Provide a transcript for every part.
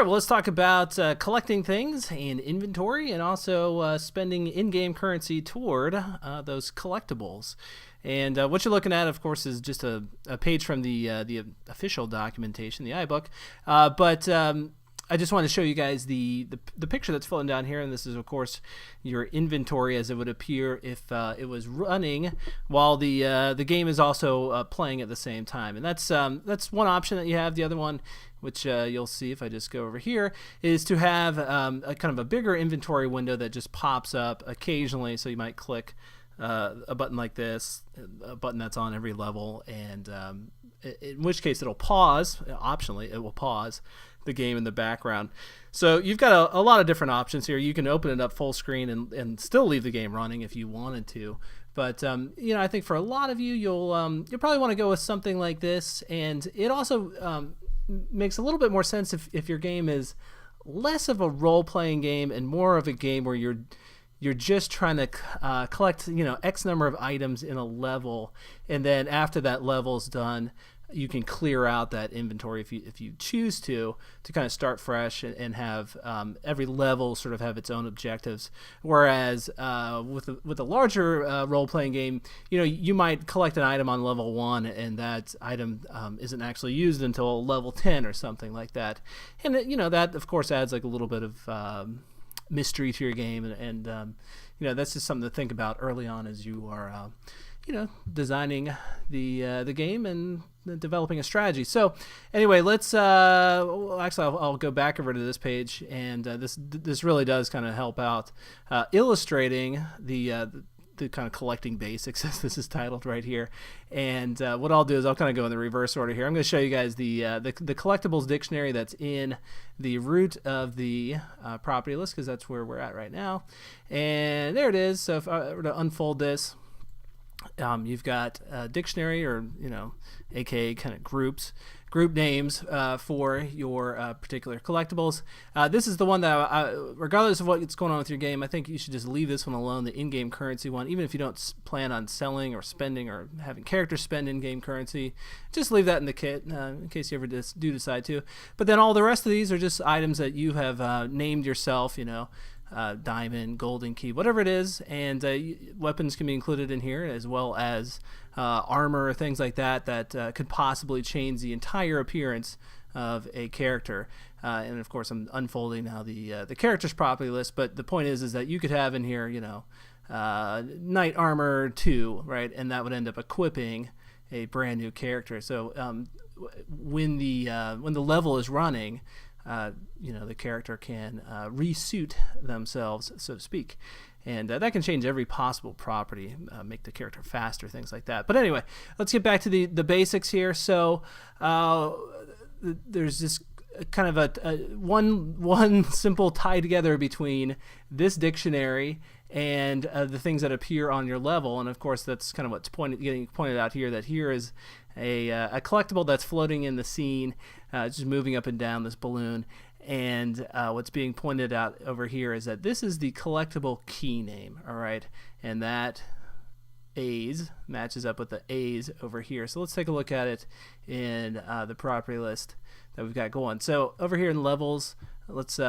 well, let's talk about collecting things and inventory, and also spending in-game currency toward those collectibles. And what you're looking at, of course, is just a page from the official documentation, the iBook. But I just want to show you guys the picture that's floating down here, and this is, of course, your inventory as it would appear if it was running while the game is also playing at the same time. And that's one option that you have. The other one, which you'll see if I just go over here, is to have a kind of a bigger inventory window that just pops up occasionally. So you might click a button like this, a button that's on every level, and in which case it'll pause. Optionally, it will pause the game in the background. So you've got a lot of different options here. You can open it up full screen and still leave the game running if you wanted to. But I think for a lot of you, you'll probably want to go with something like this. And it also makes a little bit more sense if your game is less of a role-playing game and more of a game where you're just trying to collect X number of items in a level, and then after that level's done, you can clear out that inventory if you choose to kind of start fresh and have every level sort of have its own objectives. Whereas with a larger role-playing game, you might collect an item on level 1 and that item isn't actually used until level 10 or something like that. And that of course adds like a little bit of mystery to your game, and that's just something to think about early on as you are designing the game and developing a strategy. So anyway, let's I'll go back over to this page, and this really does kind of help out illustrating the kind of collecting basics, as this is titled right here. And what I'll do is I'll kind of go in the reverse order here. I'm going to show you guys the Collectibles Dictionary that's in the root of the property list, because that's where we're at right now. And there it is. So if I were to unfold this, you've got a dictionary, or aka kind of group names for your particular collectibles. This is the one that regardless of what's going on with your game, I think you should just leave this one alone, the in-game currency one. Even if you don't plan on selling or spending or having characters spend in-game currency, just leave that in the kit in case you ever do decide to. But then all the rest of these are just items that you have named yourself, diamond, golden key, whatever it is, and weapons can be included in here, as well as armor, things like that could possibly change the entire appearance of a character. And of course, I'm unfolding now the characters property list, but the point is that you could have in here, knight armor 2, right, and that would end up equipping a brand new character. So when the level is running, the character can resuit themselves, so to speak. And that can change every possible property, make the character faster, things like that. But anyway, let's get back to the basics here. So there's this kind of a one simple tie together between this dictionary and the things that appear on your level. And of course, that's kind of what's getting pointed out here, that here is a collectible that's floating in the scene, just moving up and down this balloon. And what's being pointed out over here is that this is the collectible key name, all right? And that A's matches up with the A's over here. So let's take a look at it in the property list that we've got going. So over here in levels, let's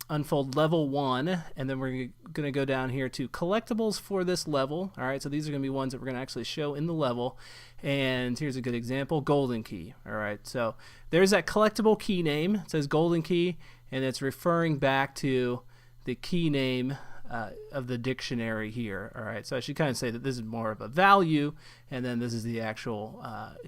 unfold level 1, and then we're going to go down here to collectibles for this level. All right, so these are going to be ones that we're going to actually show in the level. And here's a good example, golden key. All right, so there's that collectible key name. It says golden key, and it's referring back to the key name of the dictionary here. All right, so I should kind of say that this is more of a value, and then this is the actual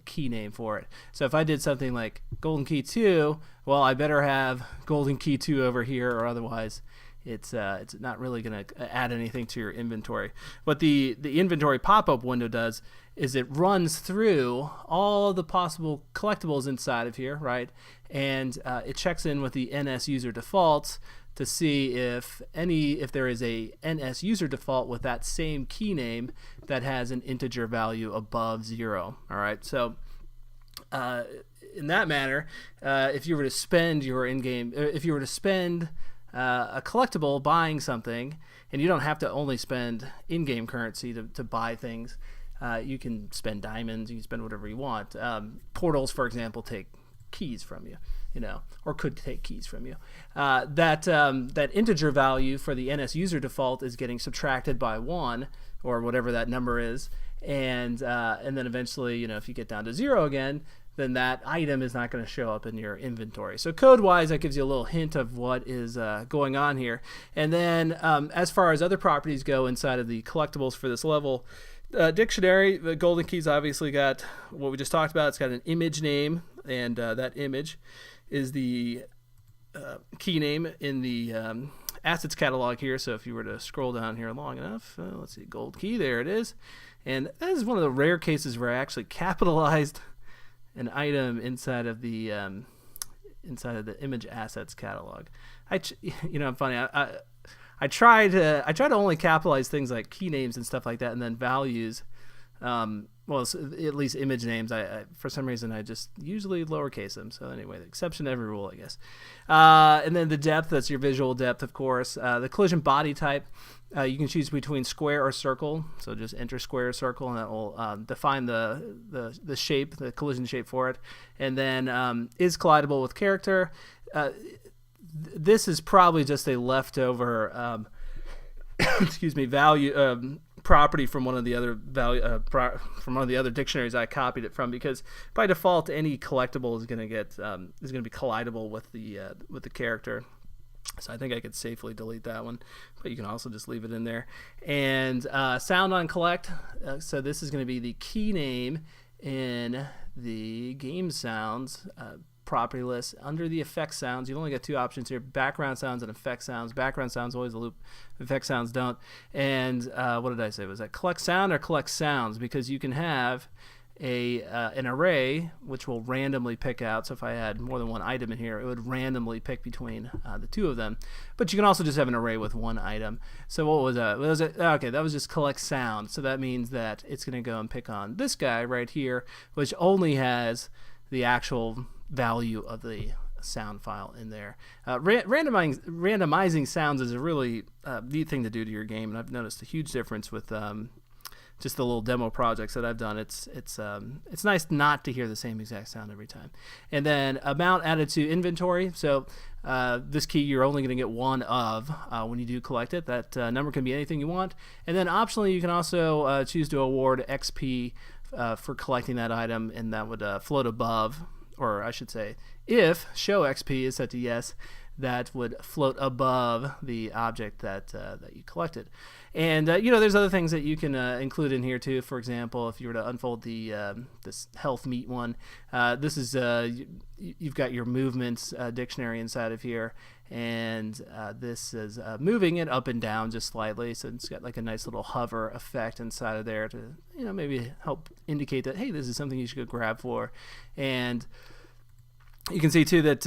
key name for it. So if I did something like golden key 2, well, I better have golden key 2 over here, or otherwise it's not really going to add anything to your inventory. What the inventory pop-up window does is it runs through all the possible collectibles inside of here, right? And it checks in with the NS user defaults to see if there is a NS user default with that same key name that has an integer value above 0. All right, so in that manner, if you were to spend your in-game, if you were to spend a collectible buying something, and you don't have to only spend in-game currency to buy things. You can spend diamonds, you can spend whatever you want. Portals, for example, take keys from you. or could take keys from you. That integer value for the NS user default is getting subtracted by 1, or whatever that number is, and then eventually, if you get down to 0 again, then that item is not going to show up in your inventory. So code-wise, that gives you a little hint of what is going on here. And then as far as other properties go inside of the collectibles for this level, dictionary, the golden key's obviously got what we just talked about. It's got an image name, and that image is the key name in the assets catalog here. So if you were to scroll down here long enough, let's see, gold key, there it is. And that is one of the rare cases where I actually capitalized an item inside of the image assets catalog. I'm funny. I try to only capitalize things like key names and stuff like that, and then values. Well, at least image names. I for some reason I just usually lowercase them. So anyway, the exception to every rule, I guess. And then the depth, that's your visual depth, of course. The collision body type, you can choose between square or circle. So just enter square or circle, and that will define the shape, the collision shape for it. And then is collidable with character. This is probably just a leftover value property from one of the other dictionaries I copied it from, because by default any collectible is going to be collidable with the character. So I think I could safely delete that one, but you can also just leave it in there. And sound on collect, so this is going to be the key name in the game sounds property list. Under the effect sounds, you only get 2 options here: background sounds and effect sounds. Background sounds always a loop, effect sounds don't. And what did I say? Was that collect sound or collect sounds? Because you can have an array which will randomly pick out. So if I had more than one item in here, it would randomly pick between the 2 of them. But you can also just have an array with 1 item. So what was that? Okay, that was just collect sound. So that means that it's going to go and pick on this guy right here, which only has the actual value of the sound file in there. Randomizing sounds is a really neat thing to do to your game, and I've noticed a huge difference with just the little demo projects that I've done. It's nice not to hear the same exact sound every time. And then amount added to inventory. So this key you're only going to get 1 of when you do collect it. That number can be anything you want. And then optionally you can also choose to award XP for collecting that item, and that would float above, or I should say, if show XP is set to yes, that would float above the object that you collected. And there's other things that you can include in here too. For example, if you were to unfold the this health meat one, this is you've got your movements dictionary inside of here, and this is moving it up and down just slightly. So it's got like a nice little hover effect inside of there to maybe help indicate that, hey, this is something you should go grab for. And you can see too that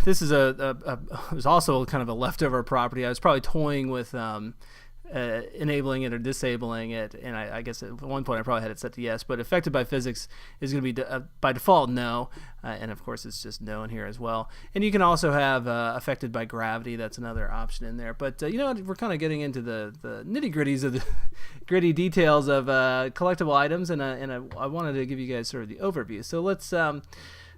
this is was also kind of a leftover property. I was probably toying with enabling it or disabling it, and I guess at one point I probably had it set to yes, but affected by physics is going to be by default no, and of course it's just no in here as well. And you can also have affected by gravity. That's another option in there. But we're kind of getting into the nitty-gritties of the gritty details of collectible items, and I wanted to give you guys sort of the overview. So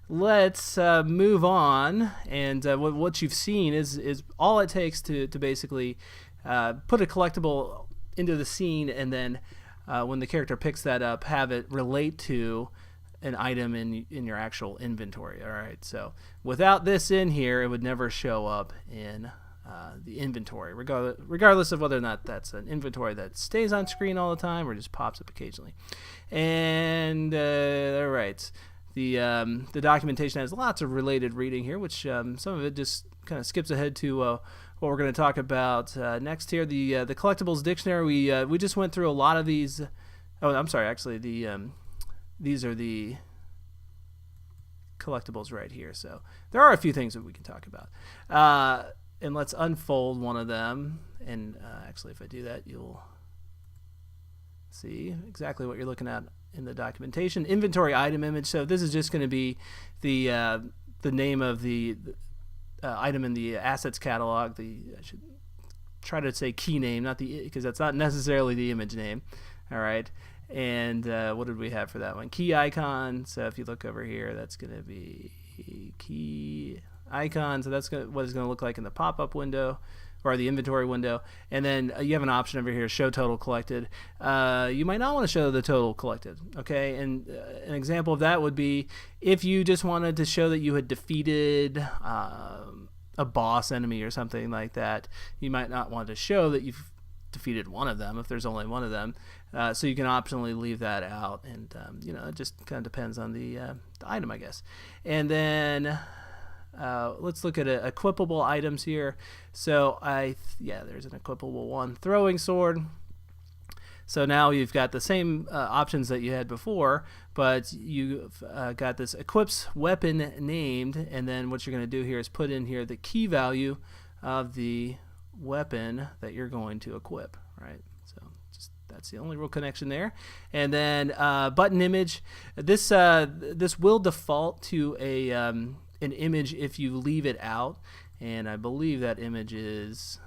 let's move on, and what you've seen is all it takes to basically put a collectible into the scene, and then when the character picks that up, have it relate to an item in your actual inventory. All right, so without this in here, it would never show up in the inventory, regardless of whether or not that's an inventory that stays on screen all the time or just pops up occasionally. And all right. The documentation has lots of related reading here, which some of it just kind of skips ahead to what we're going to talk about next here. The Collectibles Dictionary, we just went through a lot of these. Oh, I'm sorry, actually, these are the collectibles right here. So there are a few things that we can talk about. And let's unfold one of them. And actually, if I do that, you'll see exactly what you're looking at in the documentation. Inventory item image. So this is just going to be the name of the item in the assets catalog. I should try to say key name, not because that's not necessarily the image name. All right. And what did we have for that one? Key icon. So if you look over here, that's going to be key. icon. So that's what it's going to look like in the pop-up window or the inventory window. And then you have an option over here, show total collected. You might not want to show the total collected, okay? And an example of that would be if you just wanted to show that you had defeated a boss enemy or something like that. You might not want to show that you've defeated one of them if there's only one of them. So you can optionally leave that out, and it just kind of depends on the item, I guess. And then let's look at equipable items here. So there's an equipable one, throwing sword. So now you've got the same options that you had before, but you've got this equips weapon named, and then what you're going to do here is put in here the key value of the weapon that you're going to equip, right? So that's the only real connection there. And then button image. This will default to an image if you leave it out, and I believe that image is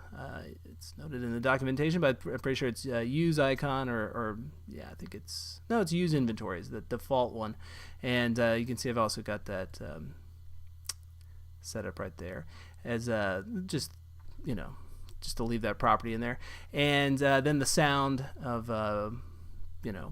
it's noted in the documentation, but I'm pretty sure it's use icon or I think it's use inventory is the default one. And you can see I've also got that set up right there as just to leave that property in there. And then the sound of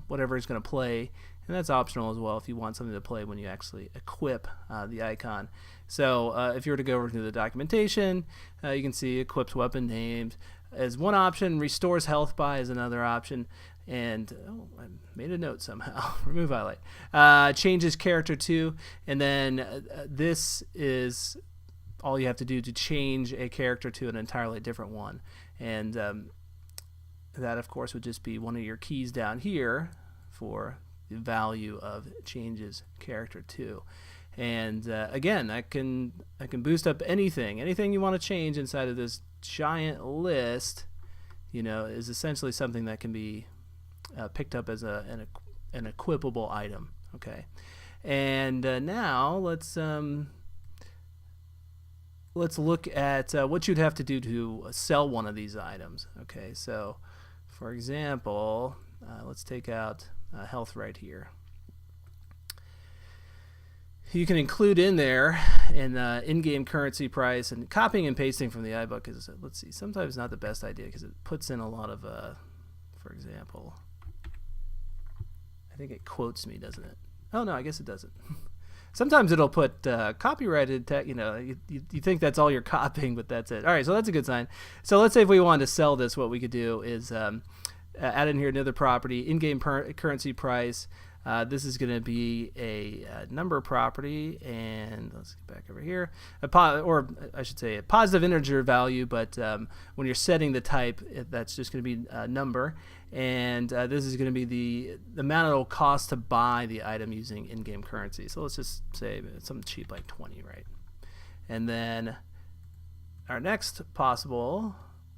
whatever is going to play, and that's optional as well if you want something to play when you actually equip the icon. So if you were to go over to the documentation, you can see equips weapon named as one option, restores health by is another option, and I made a note somehow. Remove highlight. Changes character to, and then this is all you have to do to change a character to an entirely different one. And that, of course, would just be one of your keys down here for the value of changes character to. And again, I can boost up anything you want to change inside of this giant list. Is essentially something that can be picked up as an equipable item. Okay, and now let's look at what you'd have to do to sell one of these items. Okay, so for example, let's take out health right here. You can include in there an in-game currency price, and copying and pasting from the iBook is, sometimes not the best idea because it puts in a lot of, for example, I think it quotes me, doesn't it? Oh no, I guess it doesn't. Sometimes it'll put copyrighted text. You think that's all you're copying, but that's it. All right, so that's a good sign. So let's say if we wanted to sell this, what we could do is add in here another property, in-game currency price. This is going to be a number property, and let's get back over here. Or I should say a positive integer value, but when you're setting the type, that's just going to be a number. And this is going to be the amount it will cost to buy the item using in-game currency. So let's just say something cheap like 20, right? And then our next possible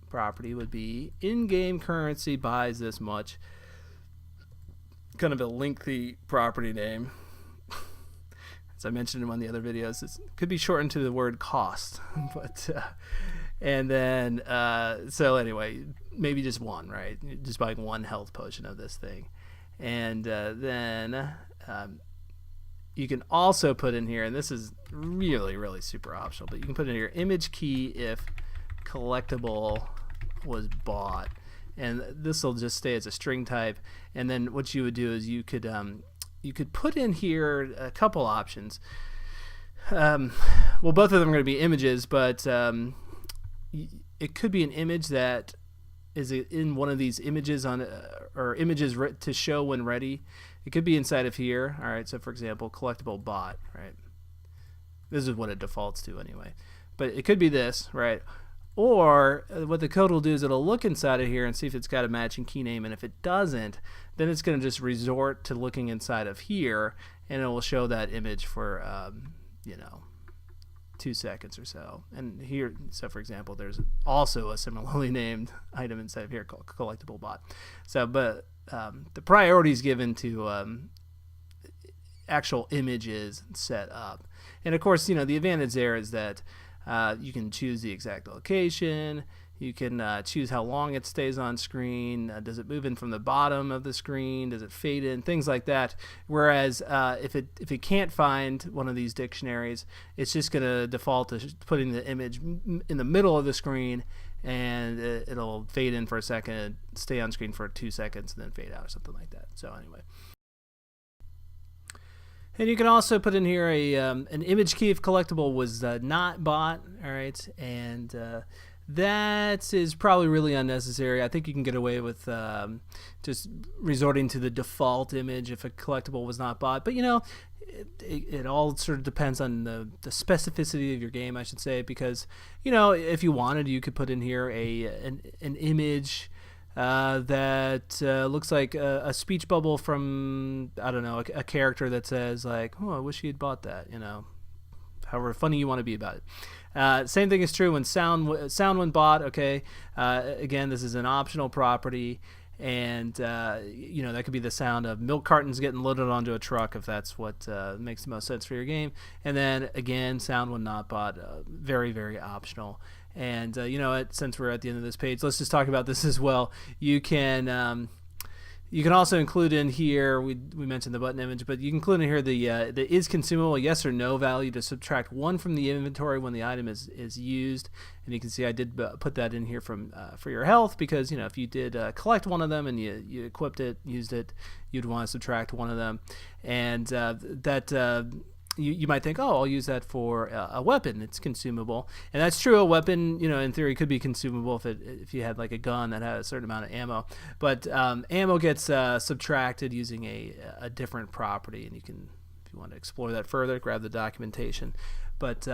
property would be in-game currency buys this much. Kind of a lengthy property name. As I mentioned in one of the other videos, it could be shortened to the word cost. But and then so anyway, maybe just one, right? Just buying one health potion of this thing. And then you can also put in here, and this is really, really super optional, but you can put in your image key if collectible was bought. And this will just stay as a string type. And then what you would do is you could put in here a couple options. Well, both of them are going to be images, but it could be an image that is in one of these images or images to show when ready. It could be inside of here. All right, so for example, Collectible Bot, right? This is what it defaults to anyway. But it could be this, right? Or what the code will do is it'll look inside of here and see if it's got a matching key name, and if it doesn't, then it's going to just resort to looking inside of here, and it will show that image for 2 seconds or so. And here, so for example, there's also a similarly named item inside of here called Collectible Bot. So, but the priority is given to actual images set up, and of course, the advantage there is that you can choose the exact location. You can choose how long it stays on screen. Does it move in from the bottom of the screen? Does it fade in? Things like that. Whereas if it can't find one of these dictionaries, it's just going to default to putting the image in the middle of the screen, and it'll fade in for a second, stay on screen for 2 seconds, and then fade out or something like that. So anyway. And you can also put in here an image key if collectible was not bought. All right, and that is probably really unnecessary. I think you can get away with just resorting to the default image if a collectible was not bought. But it all sort of depends on the specificity of your game, I should say, because if you wanted, you could put in here an image that looks like a speech bubble from, I don't know, a character that says like, "Oh, I wish he had bought that," however funny you want to be about it. Same thing is true when sound when bought. Okay, again, this is an optional property, and that could be the sound of milk cartons getting loaded onto a truck if that's what makes the most sense for your game. And then again, sound when not bought, very, very optional. And since we're at the end of this page, let's just talk about this as well. You can also include in here, we mentioned the button image, but you can include in here the is consumable yes or no value to subtract 1 from the inventory when the item is used. And you can see I did put that in here for your health, because if you did collect one of them and you equipped it, used it, you'd want to subtract 1 of them. And you might think, oh, I'll use that for a weapon. It's consumable, and that's true. A weapon, in theory, could be consumable if you had like a gun that had a certain amount of ammo. But ammo gets subtracted using a different property, and you can, if you want to explore that further, grab the documentation. But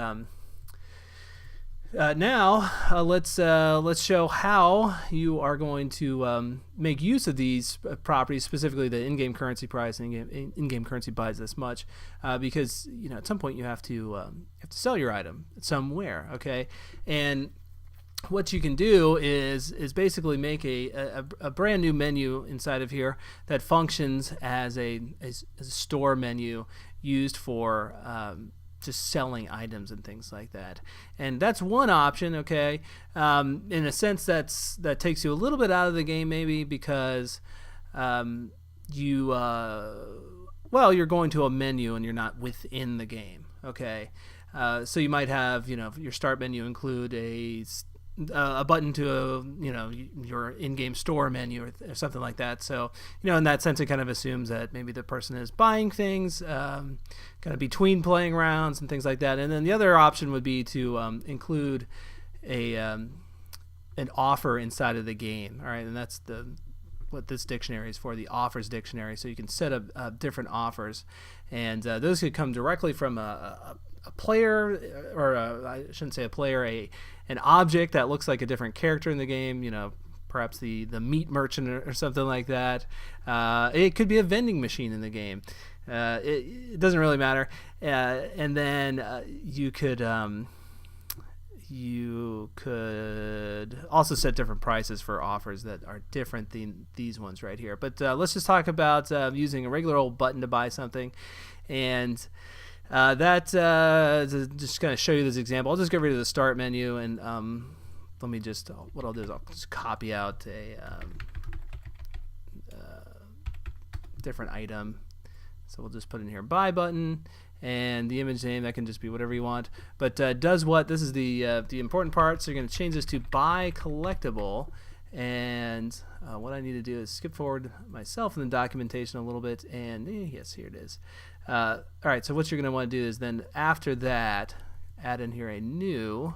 now let's show how you are going to make use of these properties, specifically the in-game currency price and in-game currency buys this much, because at some point you have to sell your item somewhere. Okay, and what you can do is basically make a brand new menu inside of here that functions as a store menu used for just selling items and things like that. And that's one option. Okay, in a sense that takes you a little bit out of the game, maybe, because you're going to a menu and you're not within the game. Okay, so you might have your start menu include a button to your in-game store menu or something like that. So in that sense, it kind of assumes that maybe the person is buying things kind of between playing rounds and things like that. And then the other option would be to include an offer inside of the game. All right, and that's what this dictionary is for, the offers dictionary. So you can set up different offers, and those could come directly from a player, or I shouldn't say a player, an object that looks like a different character in the game, perhaps the meat merchant or something like that. It could be a vending machine in the game. It doesn't really matter. And then you could also set different prices for offers that are different than these ones right here. But let's just talk about using a regular old button to buy something. And just kind of show you this example. I'll just get rid of the start menu, and what I'll do is I'll just copy out a different item. So we'll just put in here buy button, and the image name, that can just be whatever you want. But does what? This is the important part. So you're going to change this to buy collectible, and what I need to do is skip forward myself in the documentation a little bit, and yes, here it is. All right, so what you're going to want to do is then after that add in here a new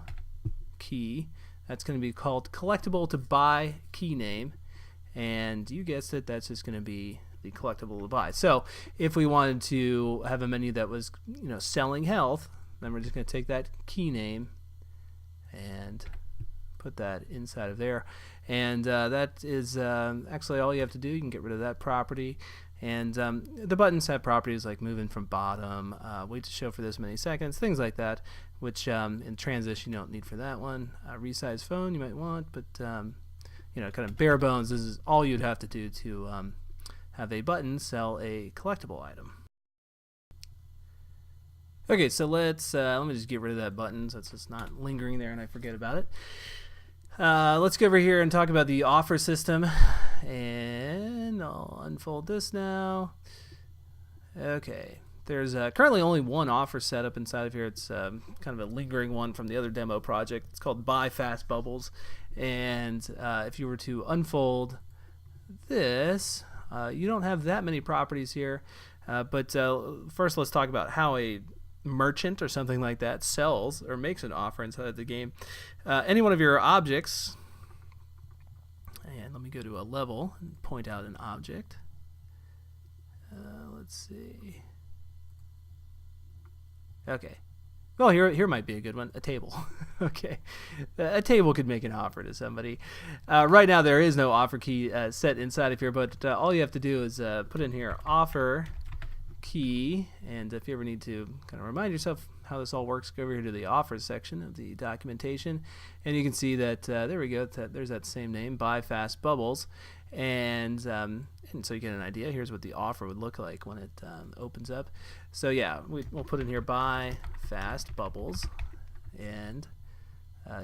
key that's going to be called collectible to buy key name, and you guessed it, that's just going to be the collectible to buy. So if we wanted to have a menu that was selling health, then we're just going to take that key name and put that inside of there, and that is actually all you have to do. You can get rid of that property. And the buttons have properties like moving from bottom, wait to show for this many seconds, things like that, which in transition you don't need for that one. Resize phone you might want, but kind of bare bones, this is all you'd have to do to have a button sell a collectible item. Okay, so let me just get rid of that button so it's just not lingering there and I forget about it. Let's go over here and talk about the offer system. And I'll unfold this now. Okay. There's currently only one offer set up inside of here. It's kind of a lingering one from the other demo project. It's called Buy Fast Bubbles. And if you were to unfold this, you don't have that many properties here. But first, let's talk about how a merchant or something like that sells or makes an offer inside of the game. Any one of your objects, and let me go to a level and point out an object. Let's see. Okay. Well, here might be a good one. A table. Okay. A table could make an offer to somebody. Right now, there is no offer key set inside of here, but all you have to do is put in here offer key, and if you ever need to kind of remind yourself how this all works, go over here to the offers section of the documentation, and you can see that there we go. There's that same name, Buy Fast Bubbles, and so you get an idea. Here's what the offer would look like when it opens up. So yeah, we'll put in here Buy Fast Bubbles, and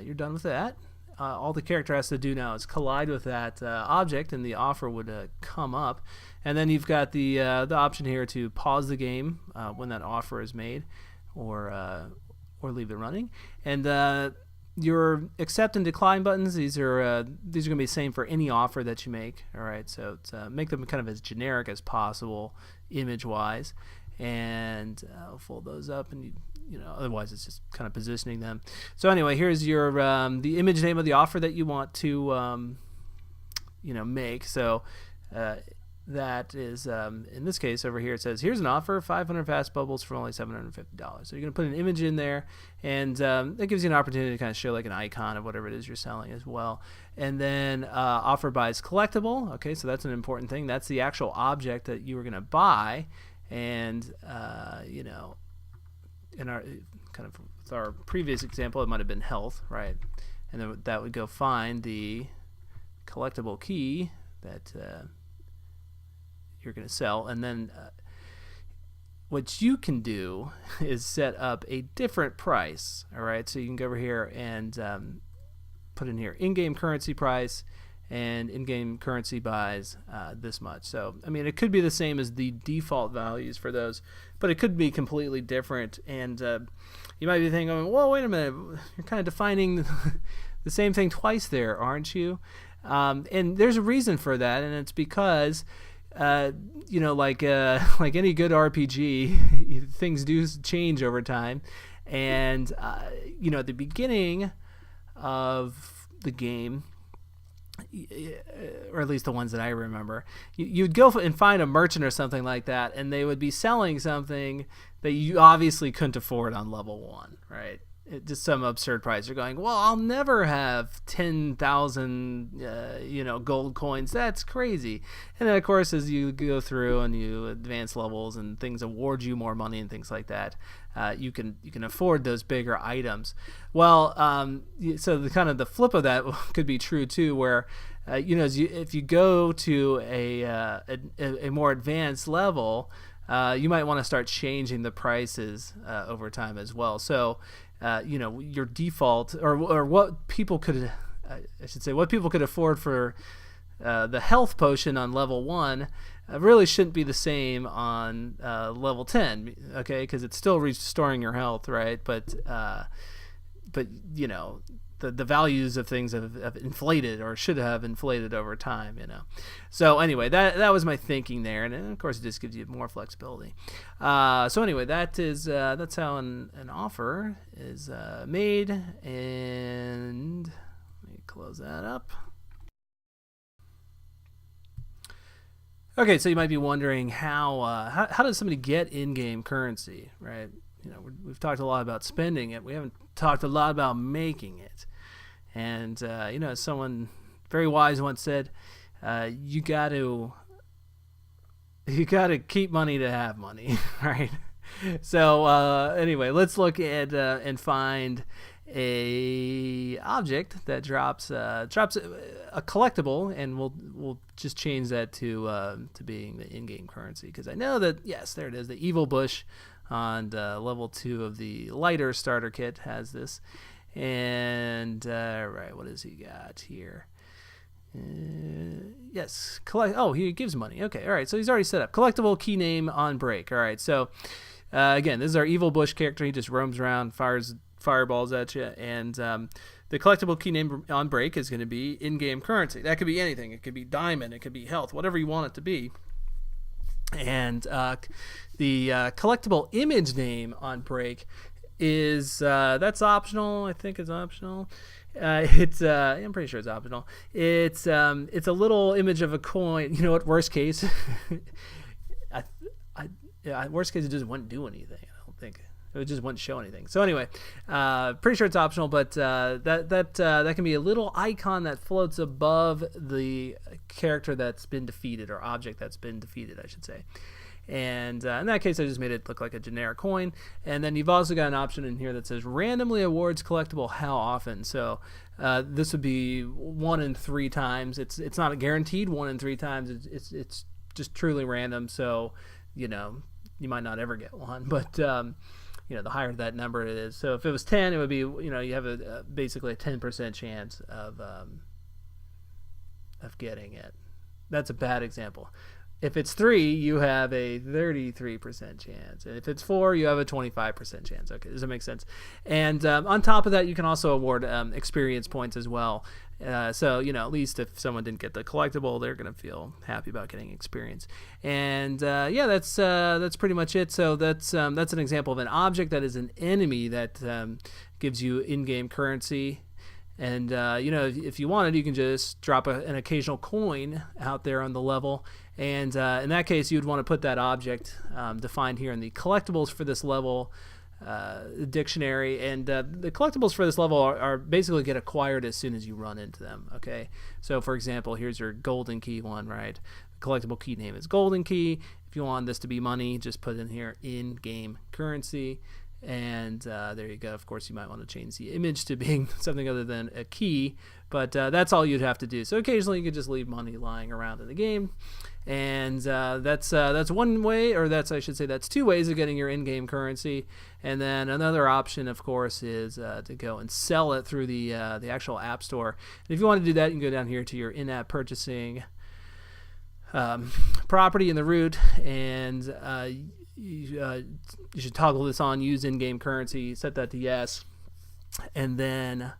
you're done with that. All the character has to do now is collide with that object, and the offer would come up. And then you've got the option here to pause the game when that offer is made, or leave it running. And your accept and decline buttons, these are going to be the same for any offer that you make. All right, so make them kind of as generic as possible, image-wise. And I'll fold those up, and otherwise it's just kind of positioning them. So anyway, here's your the image name of the offer that you want to make. So that is in this case over here, it says here's an offer, 500 fast bubbles for only $750. So you're going to put an image in there, and that gives you an opportunity to kind of show like an icon of whatever it is you're selling as well. And then offer buys collectible. Okay, so that's an important thing. That's the actual object that you were going to buy. And in our kind of with our previous example, it might have been health, right? And then that would go find the collectible key that you're going to sell, and then what you can do is set up a different price. All right, so you can go over here and put in here in-game currency price, and in-game currency buys this much. So I mean, it could be the same as the default values for those, but it could be completely different. And you might be thinking, well, wait a minute, you're kind of defining the same thing twice there, aren't you? And there's a reason for that, and it's because like any good RPG, things do change over time. And at the beginning of the game, or at least the ones that I remember, you'd go and find a merchant or something like that, and they would be selling something that you obviously couldn't afford on level 1, right? Just some absurd price. You're going, well, I'll never have 10,000 gold coins. That's crazy. And then of course, as you go through and you advance levels and things award you more money and things like that, you can afford those bigger items. Well, so the kind of the flip of that could be true too, where if you go to a more advanced level, you might want to start changing the prices over time as well. So your default, or what people could, what people could afford for the health potion on level 1 really shouldn't be the same on level 10, okay? Because it's still restoring your health, right? But the values of things have inflated, or should have inflated over time, So anyway, that was my thinking there, and of course it just gives you more flexibility. So anyway, that's how an offer is made, and let me close that up. Okay, so you might be wondering how does somebody get in-game currency, right? We've talked a lot about spending it. We haven't talked a lot about making it. And as someone very wise once said, you got to keep money to have money, right? So anyway, let's look at and find a object that drops a collectible, and we'll just change that to being the in-game currency, because I know that, yes, there it is, the evil bush on level 2 of the lighter starter kit has this. And right, what has he got here? Yes, collect. Oh, he gives money. Okay, all right. So he's already set up collectible key name on break. All right. So again, this is our evil bush character. He just roams around, fires fireballs at you, and the collectible key name on break is going to be in-game currency. That could be anything. It could be diamond. It could be health. Whatever you want it to be. And the collectible image name on break is that's optional. I think it's optional. I'm pretty sure it's optional. It's a little image of a coin. You know what? Worst case, worst case it just wouldn't do anything. I don't think it just wouldn't show anything. So anyway, pretty sure it's optional, but that can be a little icon that floats above the character that's been defeated, or object that's been defeated, I should say. And in that case, I just made it look like a generic coin. And then you've also got an option in here that says randomly awards collectible how often. So this would be 1 in 3 times. It's not a guaranteed 1 in 3 times. It's just truly random. So you might not ever get one, but the higher that number it is. So if it was 10, it would be you have basically a 10% chance of getting it. That's a bad example. If it's 3, you have a 33% chance. And if it's 4, you have a 25% chance. Okay, does that make sense? And on top of that, you can also award experience points as well. So, at least if someone didn't get the collectible, they're going to feel happy about getting experience. And that's pretty much it. So that's an example of an object that is an enemy that gives you in-game currency. And, if you wanted, you can just drop an occasional coin out there on the level. And in that case, you'd want to put that object defined here in the collectibles for this level dictionary. And the collectibles for this level are basically get acquired as soon as you run into them. Okay. So, for example, here's your golden key one, right? The collectible key name is golden key. If you want this to be money, just put in here in-game currency. And there you go. Of course, you might want to change the image to being something other than a key, but that's all you'd have to do. So occasionally you could just leave money lying around in the game, and that's one way, or that's 2 ways of getting your in-game currency. And then another option, of course, is to go and sell it through the actual app store. And if you want to do that, you can go down here to your in-app purchasing property in the root, and you should toggle this on, use in-game currency, set that to yes, and then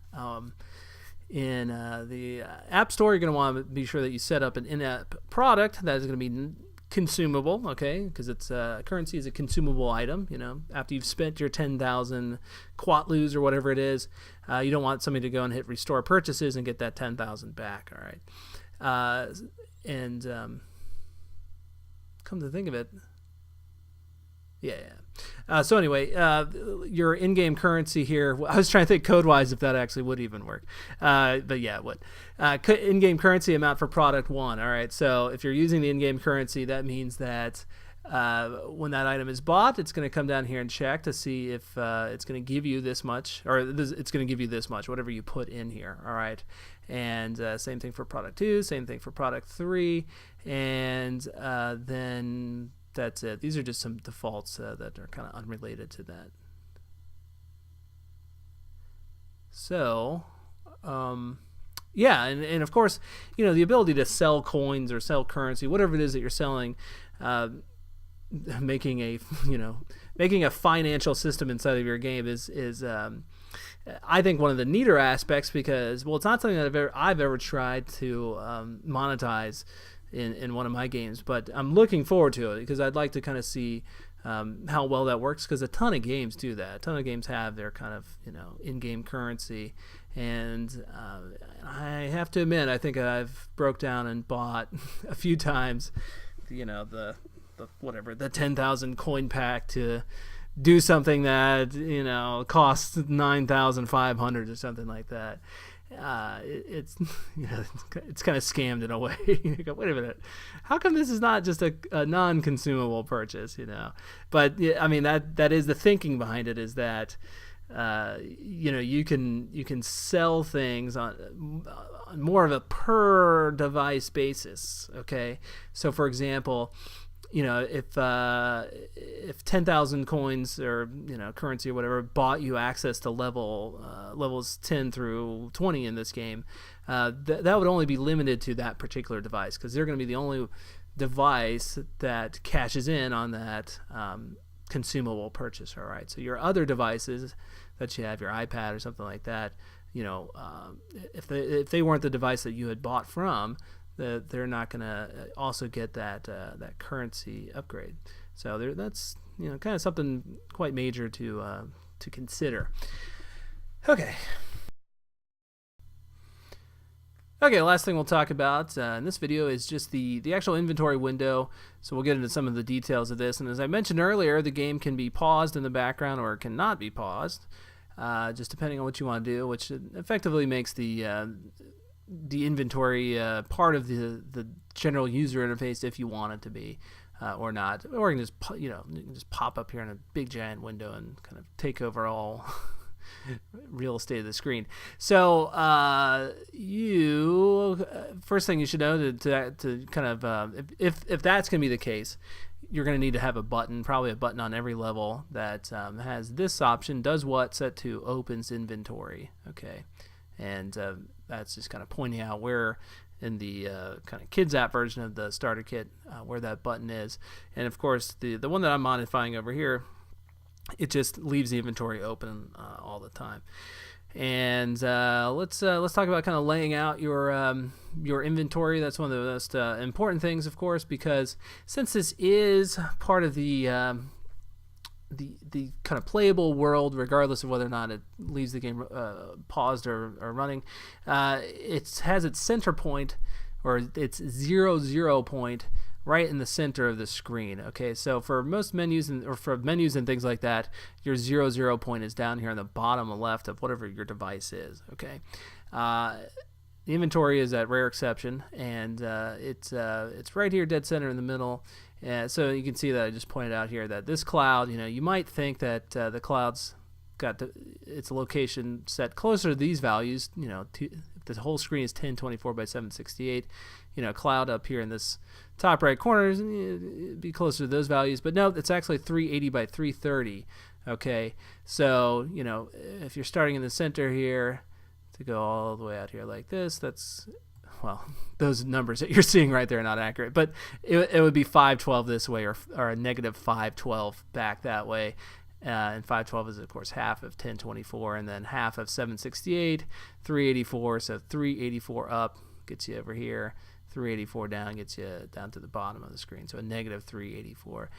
in the App Store, you're going to want to be sure that you set up an in-app product that is going to be consumable, okay, because it's currency is a consumable item. After you've spent your 10,000 quatlus or whatever it is, you don't want somebody to go and hit restore purchases and get that 10,000 back. All right, and come to think of it. Yeah. So anyway, your in-game currency here, I was trying to think code-wise if that actually would even work. But yeah, it would. In-game currency amount for product 1. All right. So if you're using the in-game currency, that means that when that item is bought, it's going to come down here and check to see if it's going to give you this much, or it's going to give you this much, whatever you put in here. All right. And same thing for product 2, same thing for product 3. And then that's it. These are just some defaults that are kind of unrelated to that. So, and of course, the ability to sell coins or sell currency, whatever it is that you're selling, making a financial system inside of your game is I think one of the neater aspects, because it's not something that I've ever tried to monetize in one of my games, but I'm looking forward to it because I'd like to kind of see how well that works, because a ton of games do that. A ton of games have their kind of in-game currency, and I have to admit, I think I've broke down and bought a few times the 10,000 coin pack to do something that costs 9,500 or something like that. It's kind of scammed in a way. You go, wait a minute, how come this is not just a non-consumable purchase? But I mean, that is the thinking behind it, is that you can sell things on more of a per device basis. Okay, so for example, if 10,000 coins or currency or whatever bought you access to levels 10 through 20 in this game, that would only be limited to that particular device, because they're going to be the only device that cashes in on that consumable purchase. All right, so your other devices that you have, your iPad or something like that, if they weren't the device that you had bought from, they're not going to also get that currency upgrade. So that's kind of something quite major to consider. Okay, last thing we'll talk about in this video is just the actual inventory window. So we'll get into some of the details of this. And as I mentioned earlier, the game can be paused in the background or it cannot be paused, just depending on what you want to do, which effectively makes the inventory part of the general user interface if you want it to be, or not. Or you can just pop up here in a big giant window and kind of take over all real estate of the screen. So first thing you should know to kind of if that's going to be the case, you're going to need to have a button, probably a button on every level that has this option: does what, set to opens inventory. Okay, and that's just kind of pointing out where in the kind of kids app version of the starter kit where that button is. And of course the one that I'm modifying over here, it just leaves the inventory open all the time. And let's talk about kind of laying out your inventory. That's one of the most important things, of course, because since this is part of the kind of playable world, regardless of whether or not it leaves the game paused or running, it has its center point, or its 0 point, right in the center of the screen. Okay, so for most menus or for menus and things like that, your 0 point is down here on the bottom left of whatever your device is. Okay, the inventory is that rare exception, and it's right here, dead center in the middle. So you can see that I just pointed out here that this cloud, you might think that the cloud's got its location set closer to these values. If the whole screen is 1024 by 768, cloud up here in this top right corner be closer to those values. But no, it's actually 380 by 330. Okay, so if you're starting in the center here to go all the way out here like this, well, those numbers that you're seeing right there are not accurate, but it would be 512 this way, or a negative 512 back that way. And 512 is, of course, half of 1024, and then half of 768, 384. So 384 up gets you over here. 384 down gets you down to the bottom of the screen, so a negative 384.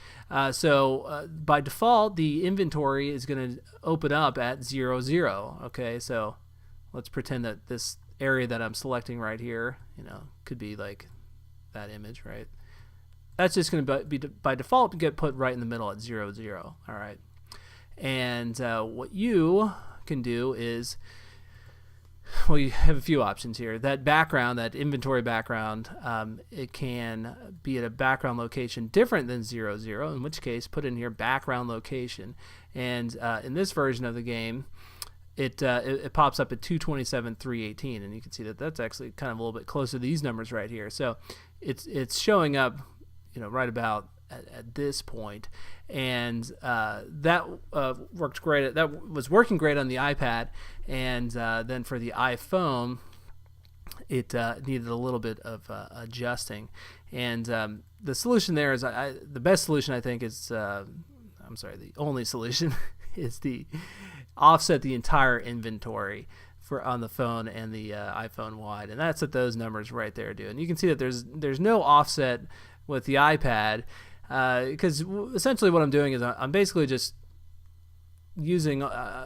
So by default, the inventory is going to open up at 00. Okay, so let's pretend that this area that I'm selecting right here, could be like that image, right? That's just going to be by default get put right in the middle at 00. All right, and what you can do is, well, you have a few options here. That background, that inventory background, it can be at a background location different than 00, in which case put in here background location. And in this version of the game, it pops up at 227.318, and you can see that that's actually kind of a little bit closer to these numbers right here. So it's showing up, right about at this point, and that worked great. That was working great on the iPad, and then for the iPhone, it needed a little bit of adjusting. And the solution there is the best solution, I think, is the only solution is the offset the entire inventory on the phone and the iPhone wide, and that's what those numbers right there do. And you can see that there's no offset with the iPad, because essentially what I'm doing is I'm basically just using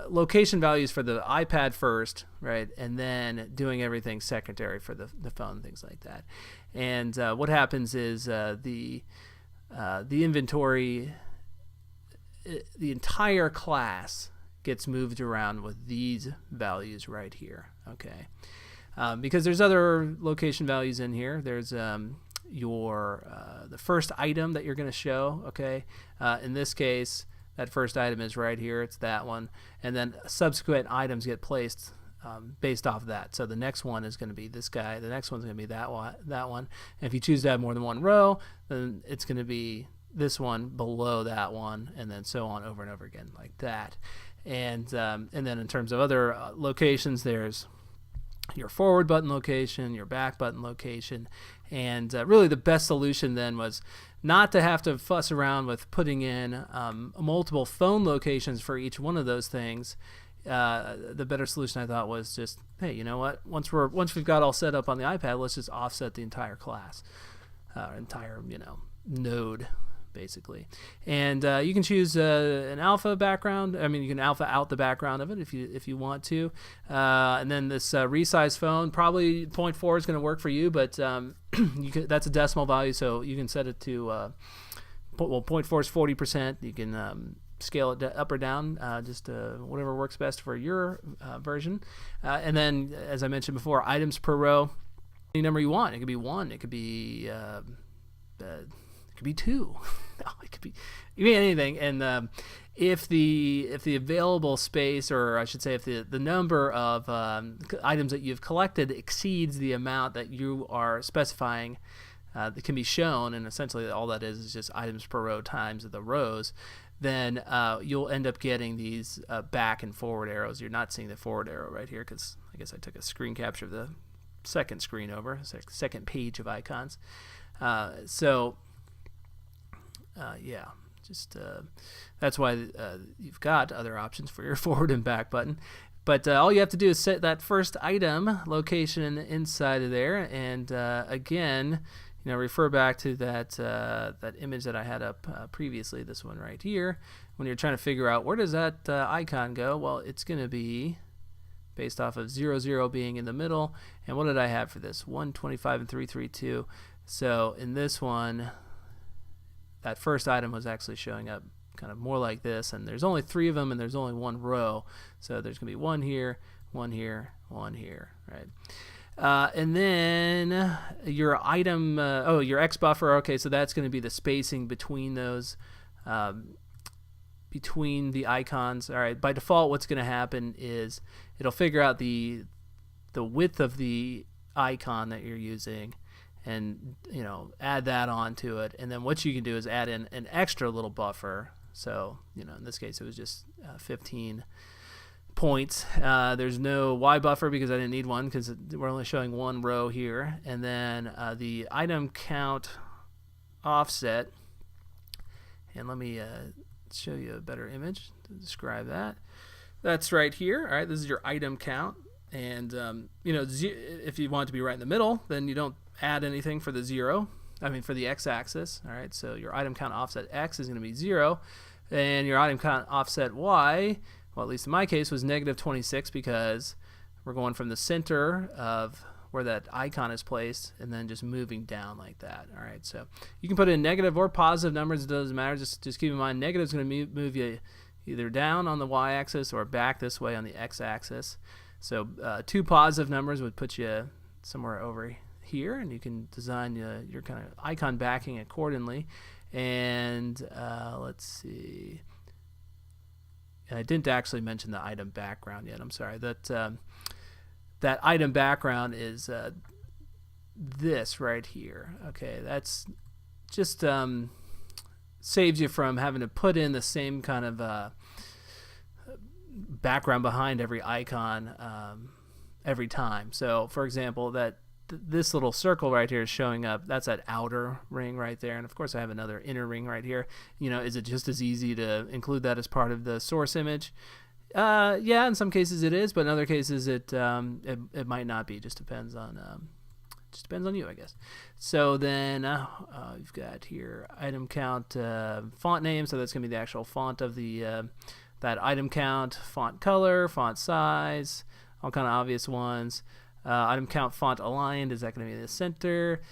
location values for the iPad first, right, and then doing everything secondary for the phone, things like that. And what happens is the inventory, the entire class gets moved around with these values right here. Okay, because there's other location values in here. There's the first item that you're going to show. Okay, in this case, that first item is right here. It's that one, and then subsequent items get placed based off of that. So the next one is going to be this guy. The next one's going to be that one. And if you choose to have more than one row, then it's going to be this one below that one, and then so on over and over again like that. And then in terms of other locations, there's your forward button location, your back button location, and really the best solution then was not to have to fuss around with putting in multiple phone locations for each one of those things. The better solution I thought was just, hey, you know what? Once we've got all set up on the iPad, let's just offset the entire class, entire node, basically. And you can choose an alpha background. I mean, you can alpha out the background of it if you want to. And then this resize phone, probably 0.4 is going to work for you, but that's a decimal value, so you can set it to 0.4 is 40%. You can scale it up or down, just whatever works best for your version. And then, as I mentioned before, items per row, any number you want. It could be 1. It could be 2. No, it could be anything. And if the available space, or I should say, if the number of items that you've collected exceeds the amount that you are specifying that can be shown, and essentially all that is just items per row times the rows, then you'll end up getting these back and forward arrows. You're not seeing the forward arrow right here because I guess I took a screen capture of the second screen over, second page of icons. That's why you've got other options for your forward and back button. But all you have to do is set that first item location inside of there, and again, refer back to that image that I had up previously, this one right here. When you're trying to figure out where does that icon go, well, it's going to be based off of 0, 0 being in the middle. And what did I have for this? 125 and 332. So in this one, that first item was actually showing up kind of more like this, and there's only 3 of them, and there's only 1 row. So there's going to be 1 here, 1 here, 1 here, right? And then your item, your X buffer. Okay, so that's going to be the spacing between those, between the icons. All right. By default, what's going to happen is it'll figure out the width of the icon that you're using, and add that onto it. And then what you can do is add in an extra little buffer. So in this case, it was just 15 points. There's no Y buffer because I didn't need one because we're only showing 1 row here. And then the item count offset, and let me show you a better image to describe that. That's right here. All right, this is your item count, and if you want it to be right in the middle, then you don't add anything for the 0. I mean, for the x-axis. All right, so your item count offset x is going to be 0, and your item count offset y, well, at least in my case, was negative 26 because we're going from the center of where that icon is placed and then just moving down like that. All right, so you can put in negative or positive numbers. It doesn't matter. Just keep in mind negative is going to move you either down on the y-axis or back this way on the x-axis. So 2 positive numbers would put you somewhere over here, and you can design your kind of icon backing accordingly. And let's see. I didn't actually mention the item background yet. I'm sorry. That item background is this right here. Okay, that's just saves you from having to put in the same kind of background behind every icon every time. So, for example, this little circle right here is showing up. That's that outer ring right there, and of course I have another inner ring right here. Is it just as easy to include that as part of the source image? Yeah, in some cases it is, but in other cases it might not be. Just depends on you, I guess. So then we've got here item count, font name. So that's gonna be the actual font of the that item count, font color, font size, all kind of obvious ones. Item count font aligned, is that going to be in the center?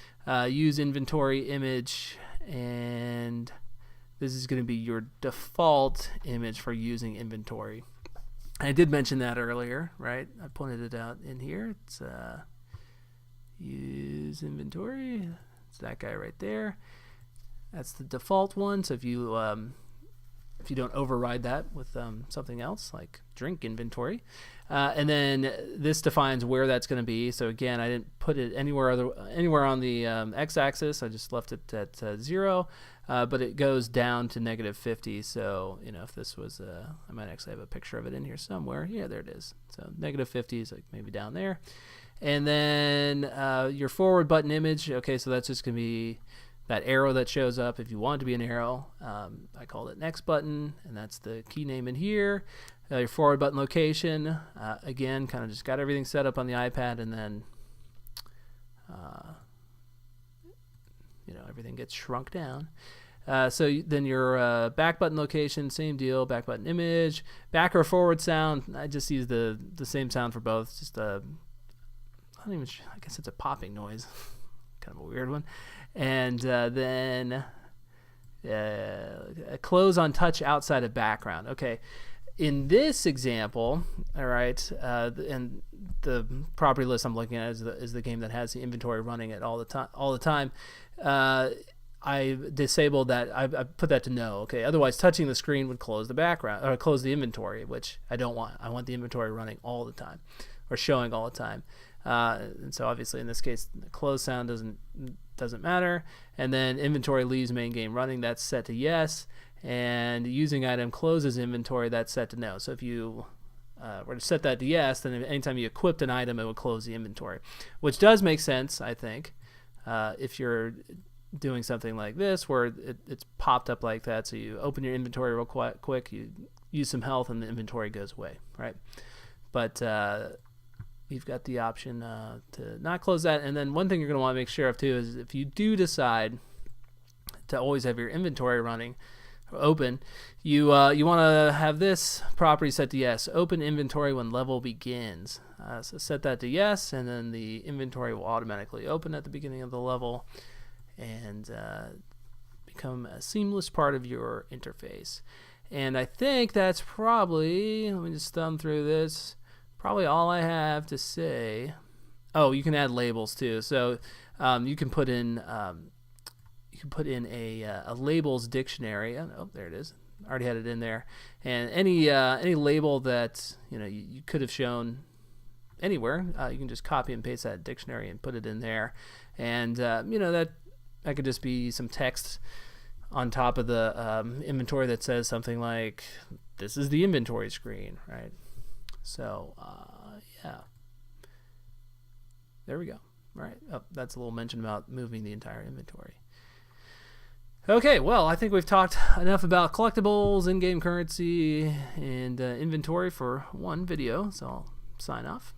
Use inventory image, and this is going to be your default image for using inventory. I did mention that earlier, right? I pointed it out in here. It's use inventory. It's that guy right there. That's the default one. So if you if you don't override that with something else like drink inventory. And then this defines where that's going to be. So again, I didn't put it anywhere on the x-axis. I just left it at 0, but it goes down to -50. So if this was, I might actually have a picture of it in here somewhere. Yeah, there it is. So -50 is like maybe down there. And then your forward button image. Okay, so that's just going to be that arrow that shows up if you want it to be an arrow. I called it next button, and that's the key name in here. Your forward button location, again, kind of just got everything set up on the iPad, and then everything gets shrunk down. So then your back button location, same deal, back button image, back or forward sound. I just use the same sound for both. Just I guess it's a popping noise, kind of a weird one. And then close on touch outside of background. Okay, in this example, all right, and the property list I'm looking at is the game that has the inventory running it all the time. I disabled that. I put that to no. Okay, otherwise touching the screen would close the background or close the inventory, which I don't want. I want the inventory running all the time or showing all the time. And so obviously in this case, the close sound doesn't matter. And then inventory leaves main game running, that's set to yes. And using item closes inventory, that's set to no. So if you were to set that to yes, then anytime you equipped an item, it would close the inventory, which does make sense, I think, if you're doing something like this where it's popped up like that. So you open your inventory real quick, you use some health, and the inventory goes away, right? But you've got the option to not close that. And then one thing you're going to want to make sure of too is if you do decide to always have your inventory running open, you want to have this property set to yes. Open inventory when level begins. So set that to yes, and then the inventory will automatically open at the beginning of the level and become a seamless part of your interface. And I think that's probably, let me just thumb through this, probably all I have to say. Oh, you can add labels too. So you can put in a labels dictionary. Oh, there it is. I already had it in there. And any label that you could have shown anywhere, you can just copy and paste that dictionary and put it in there. And that could just be some text on top of the inventory that says something like, "This is the inventory screen," right? So, yeah. There we go. All right. Oh, that's a little mention about moving the entire inventory. Okay, well, I think we've talked enough about collectibles, in-game currency, and inventory for one video, so I'll sign off.